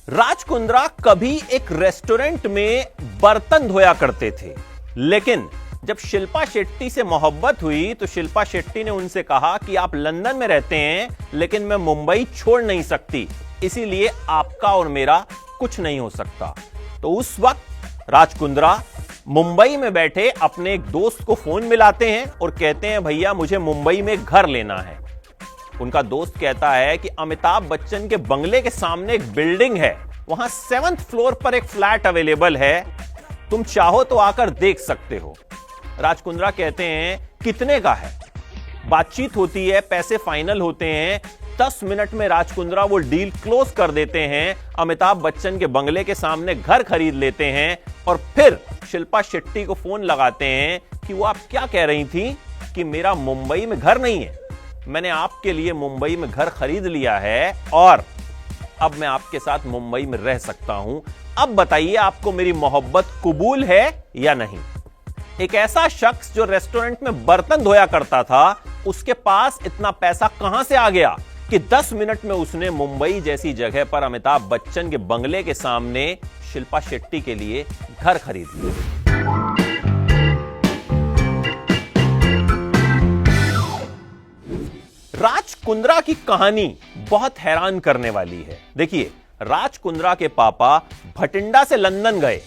राज कुंद्रा कभी एक रेस्टोरेंट में बर्तन धोया करते थे, लेकिन जब शिल्पा शेट्टी से मोहब्बत हुई तो शिल्पा शेट्टी ने उनसे कहा कि आप लंदन में रहते हैं लेकिन मैं मुंबई छोड़ नहीं सकती, इसीलिए आपका और मेरा कुछ नहीं हो सकता। तो उस वक्त राज कुंद्रा मुंबई में बैठे अपने एक दोस्त को फोन मिलाते हैं और कहते हैं भैया मुझे मुंबई में घर लेना है। उनका दोस्त कहता है कि अमिताभ बच्चन के बंगले के सामने एक बिल्डिंग है, वहां 7th फ्लोर पर एक फ्लैट अवेलेबल है, तुम चाहो तो आकर देख सकते हो। राज कुंद्रा कहते हैं कितने का है? बातचीत होती है, पैसे फाइनल होते हैं, 10 मिनट में राज कुंद्रा वो डील क्लोज कर देते हैं, अमिताभ बच्चन के बंगले के सामने घर खरीद लेते हैं और फिर शिल्पा शेट्टी को फोन लगाते हैं कि वो आप क्या कह रही थी कि मेरा मुंबई में घर नहीं है, मैंने आपके लिए मुंबई में घर खरीद लिया है और अब मैं आपके साथ मुंबई में रह सकता हूं, अब बताइए आपको मेरी मोहब्बत कबूल है या नहीं। एक ऐसा शख्स जो रेस्टोरेंट में बर्तन धोया करता था, उसके पास इतना पैसा कहां से आ गया कि 10 मिनट में उसने मुंबई जैसी जगह पर अमिताभ बच्चन के बंगले के सामने शिल्पा शेट्टी के लिए घर खरीद लिया। राज कुंद्रा की कहानी बहुत हैरान करने वाली है। देखिए, राज कुंद्रा के पापा भटिंडा से लंदन गए,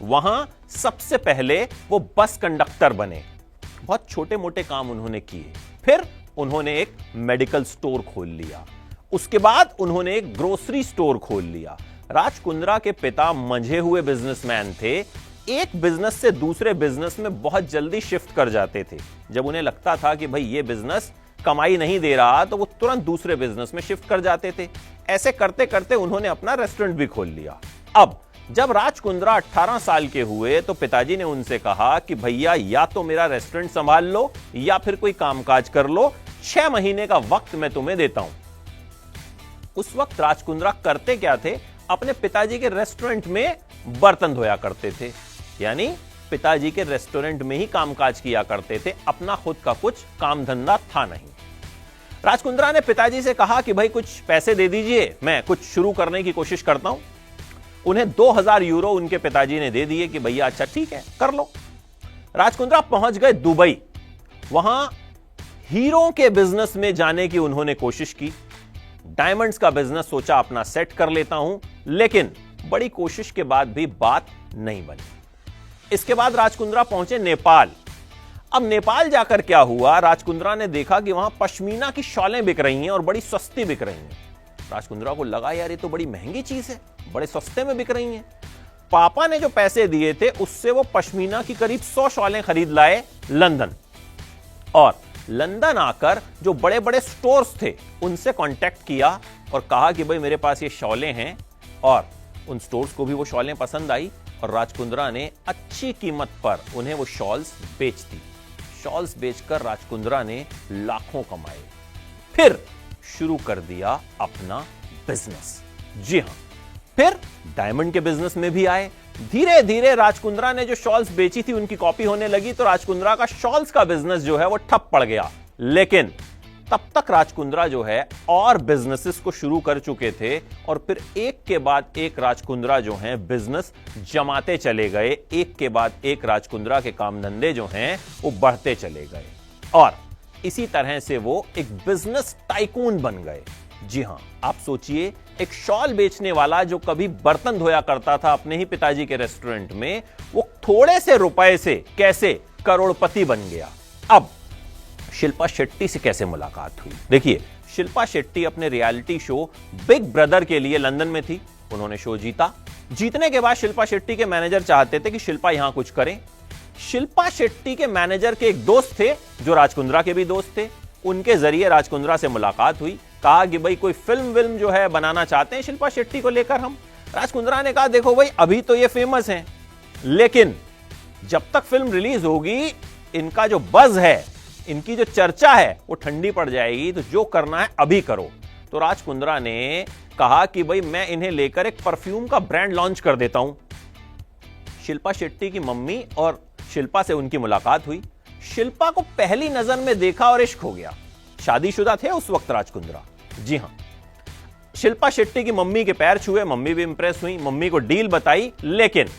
वहां सबसे पहले वो बस कंडक्टर बने, बहुत छोटे मोटे काम उन्होंने किए, फिर उन्होंने एक मेडिकल स्टोर खोल लिया, उसके बाद उन्होंने एक ग्रोसरी स्टोर खोल लिया। राज कुंद्रा के पिता मंझे हुए बिजनेसमैन थे, एक बिजनेस से दूसरे बिजनेस में बहुत जल्दी शिफ्ट कर जाते थे। जब उन्हें लगता था कि भाई ये बिजनेस कमाई नहीं दे रहा तो वो तुरंत दूसरे बिजनेस में शिफ्ट कर जाते थे। ऐसे करते करते उन्होंने अपना रेस्टोरेंट भी खोल लिया। अब जब राज कुंद्रा 18 साल के हुए तो पिताजी ने उनसे कहा कि भैया या तो मेरा रेस्टोरेंट संभाल लो या फिर कोई कामकाज कर लो, 6 महीने का वक्त मैं तुम्हें देता हूं। उस वक्त राज कुंद्रा करते क्या थे? अपने पिताजी के रेस्टोरेंट में बर्तन धोया करते थे, यानी पिताजी के रेस्टोरेंट में ही कामकाज किया करते थे, अपना खुद का कुछ काम धंधा था नहीं। राज कुंद्रा ने पिताजी से कहा कि भाई कुछ पैसे दे दीजिए, मैं कुछ शुरू करने की कोशिश करता हूं। उन्हें 2000 यूरो उनके पिताजी ने दे दिए कि भैया अच्छा ठीक है कर लो। राज कुंद्रा पहुंच गए दुबई, वहां हीरो के बिजनेस में जाने की उन्होंने कोशिश की, डायमंड्स का बिजनेस सोचा अपना सेट कर लेता हूं, लेकिन बड़ी कोशिश के बाद भी बात नहीं बनी। इसके बाद राज कुंद्रा पहुंचे नेपाल। अब नेपाल जाकर क्या हुआ? राज कुंद्रा ने देखा कि वहां पश्मीना की शॉलें बिक रही हैं और बड़ी सस्ती बिक रही हैं। राज कुंद्रा को लगा यार ये तो बड़ी महंगी चीज है, बड़े सस्ते में बिक रही हैं। पापा ने जो पैसे दिए थे उससे वो पश्मीना की करीब 100 शॉलें खरीद लाए लंदन, और लंदन आकर जो बड़े बड़े स्टोर्स थे उनसे कांटेक्ट किया और कहा कि भाई मेरे पास ये शॉलें हैं, और उन स्टोर्स को भी वो शॉलें पसंद आई और राज कुंद्रा ने अच्छी कीमत पर उन्हें वो शॉल्स बेच दी। शॉल्स बेचकर राज कुंद्रा ने लाखों कमाए, फिर शुरू कर दिया अपना बिजनेस। जी हां, फिर डायमंड के बिजनेस में भी आए। धीरे धीरे राज कुंद्रा ने जो शॉल्स बेची थी उनकी कॉपी होने लगी, तो राज कुंद्रा का शॉल्स का बिजनेस जो है वो ठप पड़ गया। लेकिन तब तक राज कुंद्रा जो है और बिजनेसेस को शुरू कर चुके थे, और फिर एक के बाद एक राज कुंद्रा जो हैं बिजनेस जमाते चले गए, एक के बाद एक राज कुंद्रा के काम धंधे जो हैं वो बढ़ते चले गए, और इसी तरह से वो एक बिजनेस टाइकून बन गए। जी हां, आप सोचिए, एक शॉल बेचने वाला जो कभी बर्तन धोया करता था अपने ही पिताजी के रेस्टोरेंट में, वो थोड़े से रुपए से कैसे करोड़पति बन गया। अब शिल्पा शेट्टी से कैसे मुलाकात हुई? देखिए, शिल्पा शेट्टी अपने रियलिटी शो बिग ब्रदर के लिए लंदन में थी, उन्होंने शो जीता। जीतने के बाद शिल्पा शेट्टी के मैनेजर चाहते थे कि शिल्पा यहां कुछ करें। शिल्पा शेट्टी के मैनेजर के एक दोस्त थे जो राज कुंद्रा के भी दोस्त थे, उनके जरिए राज कुंद्रा से मुलाकात हुई। कहा कि भाई कोई फिल्म जो है बनाना चाहते हैं शिल्पा शेट्टी को लेकर हम। राज कुंद्रा ने कहा देखो भाई अभी तो ये फेमस हैं, लेकिन जब तक फिल्म रिलीज होगी इनका जो बज़ है, इनकी जो चर्चा है वो ठंडी पड़ जाएगी, तो जो करना है अभी करो। तो राज कुंद्रा ने कहा कि भाई मैं इन्हें लेकर एक परफ्यूम का ब्रांड लॉन्च कर देता हूं। शिल्पा शेट्टी की मम्मी और शिल्पा से उनकी मुलाकात हुई। शिल्पा को पहली नजर में देखा और इश्क हो गया। शादीशुदा थे उस वक्त राज कुंद्रा। जी हां, शिल्पा शेट्टी की मम्मी के पैर छुए, मम्मी भी इंप्रेस हुई, मम्मी को डील बताई, लेकिन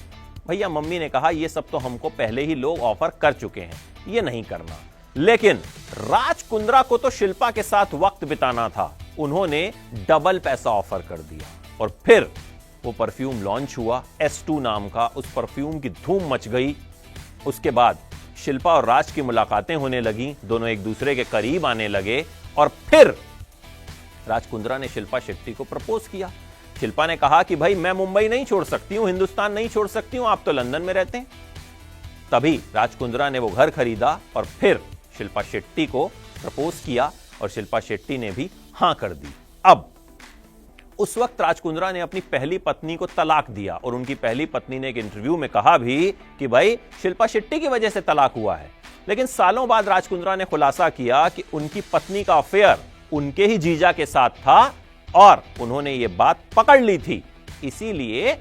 भैया मम्मी ने कहा ये सब तो हमको पहले ही लोग ऑफर कर चुके हैं, ये नहीं करना। लेकिन राज कुंद्रा को तो शिल्पा के साथ वक्त बिताना था, उन्होंने डबल पैसा ऑफर कर दिया और फिर वो परफ्यूम लॉन्च हुआ S2 नाम का, उस परफ्यूम की धूम मच गई। उसके बाद शिल्पा और राज की मुलाकातें होने लगी, दोनों एक दूसरे के करीब आने लगे और फिर राज कुंद्रा ने शिल्पा शेट्टी को प्रपोज किया। शिल्पा ने कहा कि भाई मैं मुंबई नहीं छोड़ सकती हूं, हिंदुस्तान नहीं छोड़ सकती हूं, आप तो लंदन में रहते हैं। तभी राज कुंद्रा ने वो घर खरीदा और फिर शिल्पा शेट्टी को प्रपोज किया और शिल्पा शेट्टी ने भी हां कर दी। अब उस वक्त राज कुंद्रा ने अपनी पहली पत्नी को तलाक दिया और उनकी पहली पत्नी ने एक इंटरव्यू में कहा भी कि भाई शिल्पा शेट्टी की वजह से तलाक हुआ है। लेकिन सालों बाद राज कुंद्रा ने खुलासा किया कि उनकी पत्नी का अफेयर उनके ही जीजा के साथ था और उन्होंने ये बात पकड़ ली थी, इसीलिए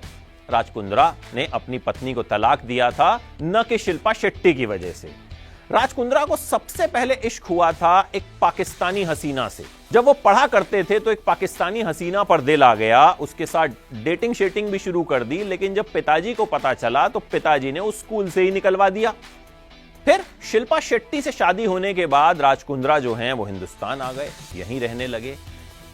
राज कुंद्रा ने अपनी पत्नी को तलाक दिया था, न कि शिल्पा शेट्टी की वजह से। राज कुंद्रा को सबसे पहले इश्क हुआ था एक पाकिस्तानी हसीना से। जब वो पढ़ा करते थे तो एक पाकिस्तानी हसीना पर दिल आ गया, उसके साथ डेटिंग शेटिंग भी शुरू कर दी, लेकिन जब पिताजी को पता चला तो पिताजी ने उस स्कूल से ही निकलवा दिया। फिर शिल्पा शेट्टी से शादी होने के बाद राज कुंद्रा जो हैं वो हिंदुस्तान आ गए, यहीं रहने लगे।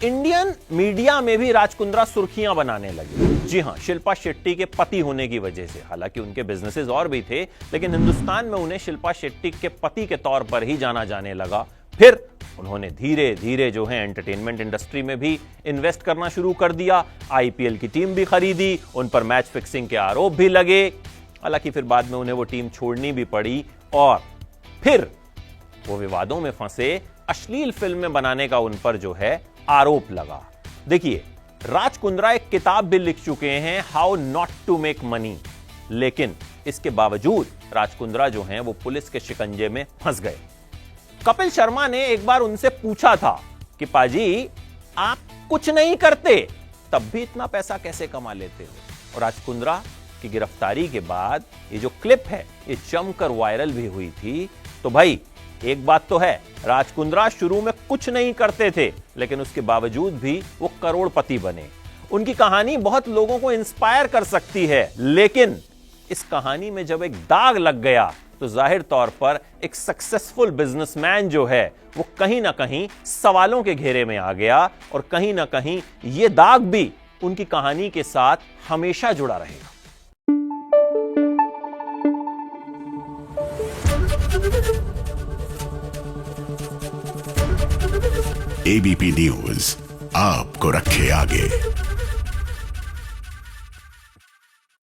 इंडियन मीडिया में भी राज कुंद्रा सुर्खियां बनाने लगे। जी हां, शिल्पा शेट्टी के पति होने की वजह से। हालांकि उनके बिजनेसेस और भी थे, लेकिन हिंदुस्तान में उन्हें शिल्पा शेट्टी के पति के तौर पर ही जाना जाने लगा। फिर उन्होंने धीरे धीरे जो है एंटरटेनमेंट इंडस्ट्री में भी इन्वेस्ट करना शुरू कर दिया। आईपीएल की टीम भी खरीदी, उन पर मैच फिक्सिंग के आरोप भी लगे। हालांकि फिर बाद में उन्हें वो टीम छोड़नी भी पड़ी और फिर वो विवादों में फंसे, अश्लील फिल्में बनाने का उन पर जो है आरोप लगा। देखिए, राज कुंद्रा एक किताब भी लिख चुके हैं, how not to make money, लेकिन इसके बावजूद राज कुंद्रा जो हैं वो पुलिस के शिकंजे में फंस गए। कपिल शर्मा ने एक बार उनसे पूछा था कि पाजी आप कुछ नहीं करते तब भी इतना पैसा कैसे कमा लेते हो। और राज कुंद्रा की गिरफ्तारी के बाद ये जो क्लिप है ये जमकर वायरल भी हुई थी। तो भाई एक बात तो है, राज कुंद्रा शुरू में कुछ नहीं करते थे, लेकिन उसके बावजूद भी वो करोड़पति बने। उनकी कहानी बहुत लोगों को इंस्पायर कर सकती है, लेकिन इस कहानी में जब एक दाग लग गया तो जाहिर तौर पर एक सक्सेसफुल बिजनेसमैन जो है वो कहीं ना कहीं सवालों के घेरे में आ गया और कहीं ना कहीं ये दाग भी उनकी कहानी के साथ हमेशा जुड़ा रहेगा। एबीपी न्यूज आपको रखे आगे।